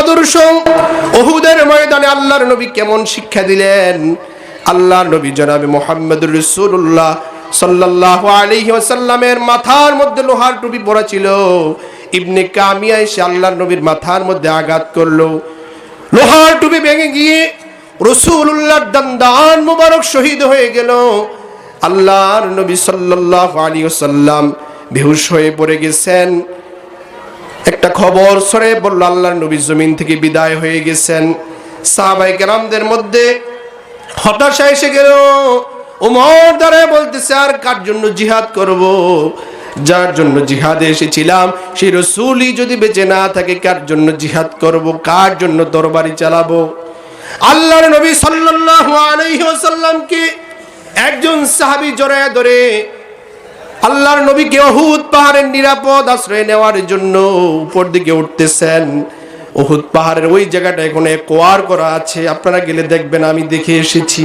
আদর্শ। উহুদের ময়দানে আল্লাহর নবী কেমন শিক্ষা দিলেন। আল্লাহর নবী জনাবে মুহাম্মদুর রাসূলুল্লাহ সাল্লাল্লাহু আলাইহি ওয়াসাল্লামের মাথার মধ্যে লোহার টুপি পরা ছিল। ইবনে কামিয়া এসে আল্লাহর নবীর মাথার মধ্যে আঘাত করলো। লোহার টুপি ভেঙে গিয়ে রাসূলুল্লাহর দন্দান মুবারক শহীদ হয়ে গেল। আল্লাহর নবী সাল্লাল্লাহু আলাইহি ওয়াসাল্লাম বেহুশ হয়ে পড়ে গেছেন। একটা খবর ছড়ে বলল আল্লাহর নবী জমিন থেকে বিদায় হয়ে গেছেন। সাহাবায়ে কেরামদের মধ্যে হতাশা এসে গেল। ওমর দাঁড়ায় বলতেছে, আর কার জন্য জিহাদ করব? যার জন্য জিহাদে এসেছিলাম সেই রাসূলই যদি বেঁচে না থাকে, কার জন্য জিহাদ করব? কার জন্য তরবারি চালাবো? আল্লাহর নবী সাল্লাল্লাহু আলাইহি ওয়াসাল্লামকে একজন সাহাবী জড়ায় ধরে আল্লাহর নবীকে উহুদ পাহাড়ের নিরাপদ আশ্রয় নেওয়ার জন্য উপর দিকে উঠতেছেন। উহুদ পাহাড়ের ওই জায়গাটা এখন কোয়ার করা আছে, আপনারা গেলে দেখবেন, আমি দেখে এসেছি।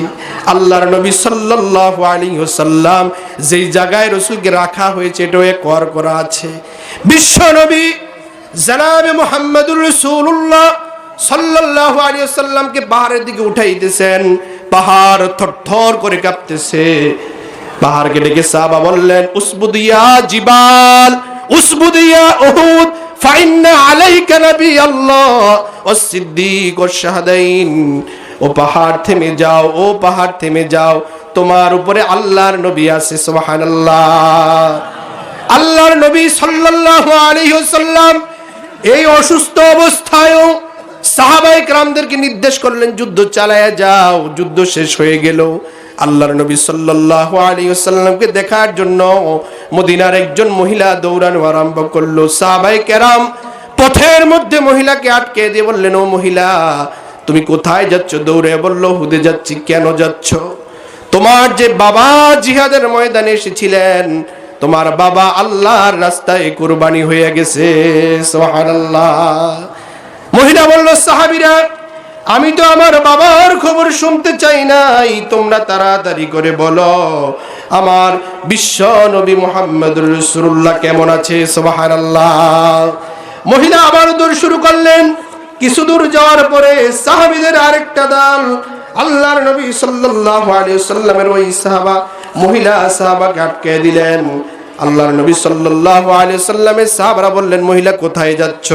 আল্লাহর নবী সাল্লাল্লাহু আলাইহি ওয়াসাল্লাম যেই জায়গায় রাসূলকে রাখা হয়েছে এটাও কোয়ার করা আছে। বিশ্ব নবী জনাবে মুহাম্মদুর রাসূলুল্লাহ সাল্লাল্লাহু আলাইহি ওয়াসাল্লামকে পাহাড়ের দিকে উঠাইতেছেন। পাহাড় থরথর করে কাঁপতেছে। পাহাড়কে ডেকে সাহাবা বললেন, উসবুদিয়া জিবাল উসবুদিয়া উহুদ ফাইন্না আলাইকা নবী আল্লাহ ওয়াস সিদ্দিক ওয়াস শাহাদাইন। ও পাহাড় থেমে যাও, ও পাহাড় থেমে যাও, তোমার উপরে আল্লাহর নবী আছে। সুবহানাল্লাহ। আল্লাহর নবী সাল্লাল্লাহু আলাইহি ওয়াসাল্লাম এই অসুস্থ অবস্থায়ও সাহাবায়ে কেরামদেরকে নির্দেশ করলেন, যুদ্ধ চালায়া যাও। যুদ্ধ শেষ হয়ে গেল। আল্লাহর নবী সাল্লাল্লাহু আলাইহি ওয়াসাল্লামকে দেখার জন্য মদিনার একজন মহিলা দৌড়ানো আরম্ভ করলো। সাহাবায়ে কেরাম পথের মধ্যে মহিলাকে আটকে দিয়ে বললেন, ও মহিলা, তুমি কোথায় যাচ্ছ? দৌড়ে বলল, হুদে যাচ্ছি। কেন যাচ্ছ? তোমার যে বাবা জিহাদের ময়দানে এসেছিলেন, তোমার বাবা আল্লাহর রাস্তায় কুরবানি হয়ে গেছে। সুবহানাল্লাহ। মহিলা বলল, সাহাবীরা, আমি তো আমার বাবার খবর শুনতে চাই নাই, তোমরা তাড়াতাড়ি করে বলো আমার বিশ্ব নবী মুহাম্মদুর রাসূলুল্লাহ কেমন আছে। সুবহানাল্লাহ। মহিলা আবার দৌড় শুরু করলেন। কিছু দূর যাওয়ার পরে সাহাবীদের আরেকটা দল আল্লাহর নবী সাল্লাল্লাহু আলাইহি ওয়াসাল্লামের ওই মহিলা সাহাবাকে আটকে দিলেন। আল্লাহর নবী সাল্লাল্লাহু আলাইহি ওয়াসাল্লামের সাহাবারা বললেন, মহিলা কোথায় যাচ্ছ?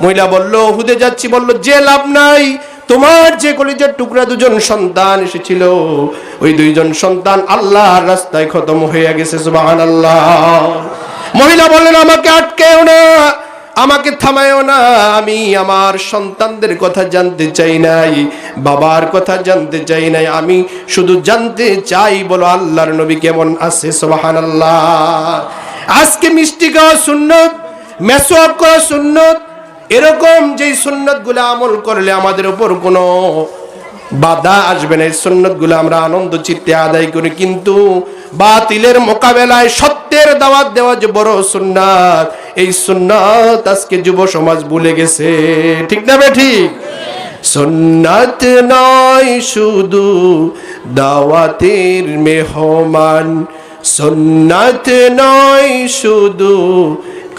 মহিলা বলল, হুদে যাচ্ছি। বলল, যে লাভ নাই, তোমার যে কলিজার টুকরা দুজন সন্তান এসেছিল, ওই দুইজন সন্তান আল্লাহর রাস্তায় খতম হয়ে গেছে। সুবহানাল্লাহ। মহিলা বললেন, আমাকে আটকেও না, আমাকে থামায়ও না, আমি আমার সন্তানদের কথা জানতে চাই নাই, বাবার কথা জানতে চাই নাই, আমি শুধু জানতে চাই বলো আল্লাহর নবী কেমন আছে। সুবহানাল্লাহ। আজকে মিষ্টি খাওয়া সুন্নত, মেসওয়াক করা সুন্নত, এরকম যেই সুন্নতগুলো আমল করলে আমাদের উপর কোনো বাধা আসবে না, এই সুন্নতগুলো আমরা আনন্দ চিত্তে আদায় করি। কিন্তু বাতিলের মোকাবেলায় সত্যের দাওয়াত দেওয়া যে বড় সুন্নাত, এই সুন্নাত আজকে যুব সমাজ ভুলে গেছে। ঠিক না ঠিক? সুন্নাত নয় শুধু দাওয়াতের মেহমান, সুন্নাত নয় শুধু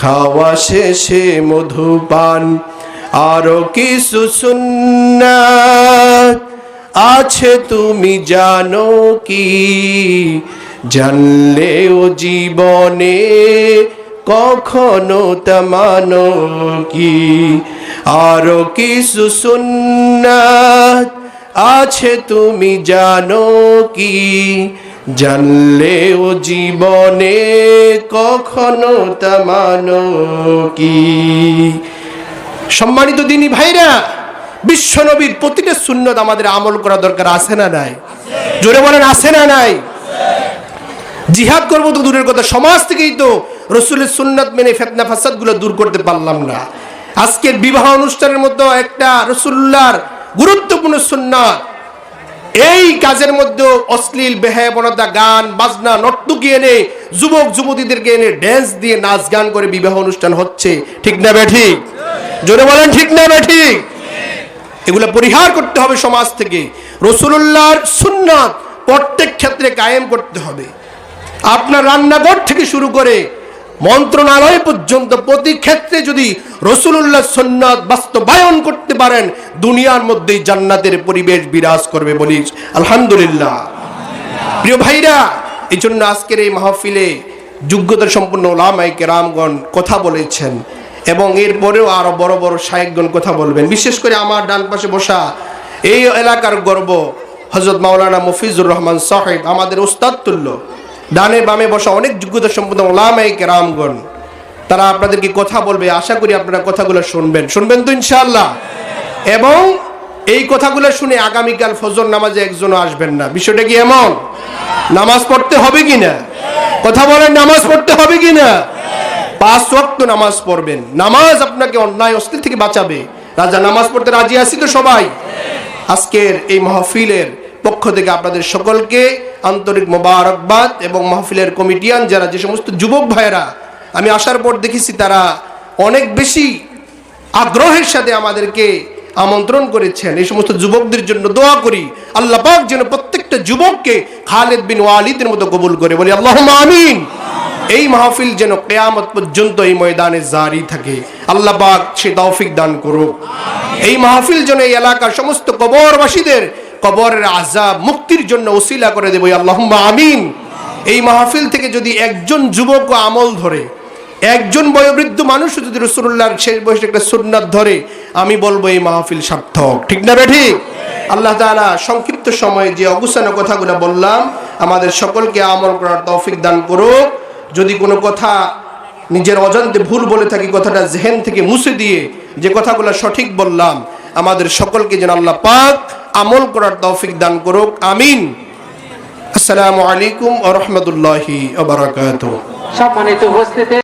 খাওয়া শেষে মধুপান, আরো কিছু সুন্নাত আছে তুমি জানো কি? জানলেও জীবনে কখনো তা মানো কি? আরো কিছু সুন্নাত আছে তুমি জানো কি? জানলেও জীবনে কখনো তা মানো কি? সম্মানিত দিনী ভাইরা, বিশ্ব নবীর প্রতিটা সুন্নত আমাদের আমল করা দরকার, আছে না নাই? জোরে বলেন, আছে না নাই? জিহাদ করবো তো দূরের কথা, সমাজ থেকেই তো রাসূলের সুন্নাত মেনে ফিতনা ফাসাদ গুলো দূর করতে পারলাম না। আজকের বিবাহ অনুষ্ঠানের মধ্যে একটা রাসূলুল্লাহর গুরুত্বপূর্ণ সুন্নাত, এই কাজের মধ্যে অশ্লীল বেহায়াপনা, গান বাজনা, নর্তকী এনে যুবক যুবতীদেরকে এনে ড্যান্স দিয়ে নাচ গান করে বিবাহ অনুষ্ঠান হচ্ছে। ঠিক না ঠিক? জোরে বলেন, ঠিক না ঠিক? এগুলো পরিহার করতে হবে সমাজ থেকে। রাসূলুল্লাহর সুন্নাত প্রত্যেক ক্ষেত্রে কায়েম করতে হবে। আপনার রান্নাঘর থেকে শুরু করে মন্ত্রণালয় পর্যন্ত প্রতি ক্ষেত্রে যদি রাসূলুল্লাহ সুন্নাত বাস্তবায়ন করতে পারেন, দুনিয়ার মধ্যেই জান্নাতের পরিবেশ বিরাজ করবে, বলি আলহামদুলিল্লাহ। প্রিয় ভাইরা, এই জন্য আজকের এই মাহফিলে যোগ্যতা সম্পন্ন উলামায়ে কেরামগণ কথা বলেছেন এবং এরপরেও আরো বড় বড় শায়েখগণ কথা বলবেন। বিশেষ করে আমার ডান পাশে বসা এই এলাকার গর্ব হযরত মাওলানা মফিজুর রহমান সাহেব, আমাদের উস্তাদ তুল্য। ডানে বামে বসা অনেক যোগ্যতা সম্পন্ন উলামায়ে কেরামগণ, তারা আপনাদেরকে কথা বলবে। আশা করি আপনারা কথাগুলো শুনবেন তো ইনশাআল্লাহ। এবং এই কথাগুলো শুনে আগামীকাল ফজর নামাজে একজনও আসবেন না। বিষয়টা কি এমন? নামাজ পড়তে হবে কিনা? কথা বলেন, নামাজ পড়তে হবে কিনা? 5 ওয়াক্ত নামাজ পড়বেন। নামাজ আপনাকে অন্যায় অশ্লীল থেকে বাঁচাবে। রাজা নামাজ পড়তে রাজি আছি তো সবাই? আজকের এই মাহফিলের পক্ষ থেকে আপনাদের সকলকে আন্তরিক মোবারকবাদ। এবং মাহফিলের কমিটিয়ান যারা, যে সমস্ত যুবক ভাইয়েরা আমি আসার পর দেখেছি তারা অনেক বেশি আগ্রহের সাথে আমাদেরকে আমন্ত্রণ করেছেন, এই সমস্ত যুবকদের জন্য দোয়া করি আল্লাহ পাক যেন প্রত্যেকটা যুবককে খালিদ বিন ওয়ালিদের মতো কবুল করে, বলি আল্লাহুম্মা আমিন। এই মাহফিল যেন কিয়ামত পর্যন্ত এই ময়দানে জারি থাকে, আল্লাহ পাক সে তৌফিক দান করুক। এই মাহফিল যেন এই এলাকার সমস্ত কবরবাসীদের কবরের আযাব মুক্তির জন্য ওসিলা করে দেব, আল্লাহুম্মা আমিন। এই মাহফিল থেকে যদি একজন যুবক আমল ধরে, একজন বয়োবৃদ্ধ মানুষ যদি রাসূলুল্লাহর শেষ বয়সে একটা সুন্নাত ধরে, আমি বলবো এই মাহফিল সার্থক। ঠিক না বেঠি? আল্লাহ তাআলা সংক্ষিপ্ত সময়ে যে অগুছানো কথাগুলো বললাম, আমাদের সকলকে আমল করার তৌফিক দান করুক। যদি কোনো কথা নিজের অজান্তে ভুল বলে থাকি, কথাটা জেহেন থেকে মুছে দিয়ে যে কথাগুলো সঠিক বললাম, আমাদের সকলকে যেন আল্লাহ পাক আমল করার তৌফিক দান করুক, আমিন। আসসালামু আলাইকুম ওয়া রাহমাতুল্লাহি ওয়া বারাকাতুহু। সম্মানিত উপস্থিতি।